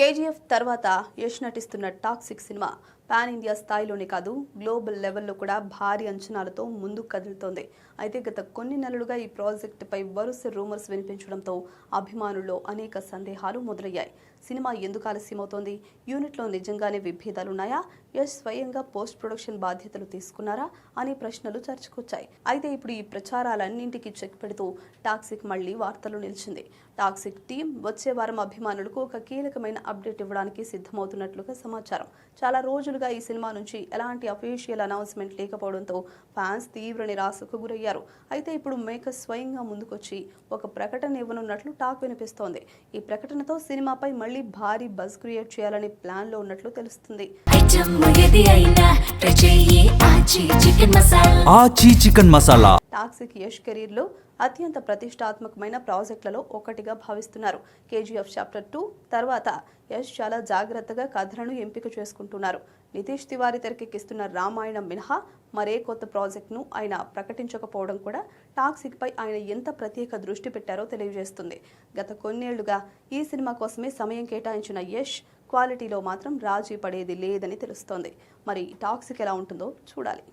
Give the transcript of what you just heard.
KGF తర్వాత యష్ నటిస్తున్న toxic cinema pan India స్థాయిలోనే కాదు గ్లోబల్ లెవెల్లో కూడా భారీ అంచనాలతో ముందుకు కదులుతోంది. అయితే గత కొన్ని నెలలుగా ఈ ప్రాజెక్టుపై వరుస రూమర్స్ వినిపించడంతో అభిమానుల్లో అనేక సందేహాలు మొదలయ్యాయి. సినిమా ఎందుకు ఆలస్యమవుతోంది? యూనిట్లో నిజంగానే విభేదాలున్నాయా? యష్ స్వయంగా పోస్ట్ ప్రొడక్షన్ బాధ్యతలు తీసుకున్నారా అనే ప్రశ్నలు చర్చకొచ్చాయి. అయితే ఇప్పుడు ఈ ప్రచారాలన్నింటికీ చెక్ పెడుతూ టాక్సిక్ మళ్లీ వార్తలు నిలిచింది. టాక్సిక్ టీం వచ్చే వారం అభిమానులకు ఒక కీలకమైన అప్డేట్ ఇవ్వడానికి సిద్ధమవుతున్నట్లుగా సమాచారం. చాలా రోజులుగా ఈ సినిమా నుంచి ఎలాంటి అఫీషియల్ అనౌన్స్మెంట్ లేకపోవడంతో ఫ్యాన్స్ తీవ్ర నిరాశకు గురయ్యారు. అయితే ఇప్పుడు మేకర్స్ స్వయంగా ముందుకొచ్చి ఒక ప్రకటన ఇవ్వనున్నట్లు టాక్ వినిపిస్తోంది. ఈ ప్రకటనతో సినిమాపై మళ్లీ భారీ బజ్ క్రియేట్ చేయాలనే ప్లాన్ లో ఉన్నట్లు తెలుస్తుంది. టాక్సిక్ యష్ కెరీర్ లో అత్యంత ప్రతిష్టాత్మకమైన ప్రాజెక్టులలో ఒకటిగా భావిస్తున్నారు. కేజీఎఫ్ చాప్టర్ 2 తర్వాత యష్ చాలా జాగ్రత్తగా కథలను ఎంపిక చేసుకుంటున్నారు. నితీష్ తివారీ తెరకెక్కిస్తున్న రామాయణం మినహా మరే కొత్త ప్రాజెక్టును ఆయన ప్రకటించకపోవడం కూడా టాక్సిక్ పై ఆయన ఎంత ప్రత్యేక దృష్టి పెట్టారో తెలియజేస్తుంది. గత కొన్నేళ్లుగా ఈ సినిమా కోసమే సమయం కేటాయించిన యష్ క్వాలిటీలో మాత్రం రాజీ పడేది లేదని తెలుస్తోంది. మరి టాక్సిక్ ఎలా ఉంటుందో చూడాలి.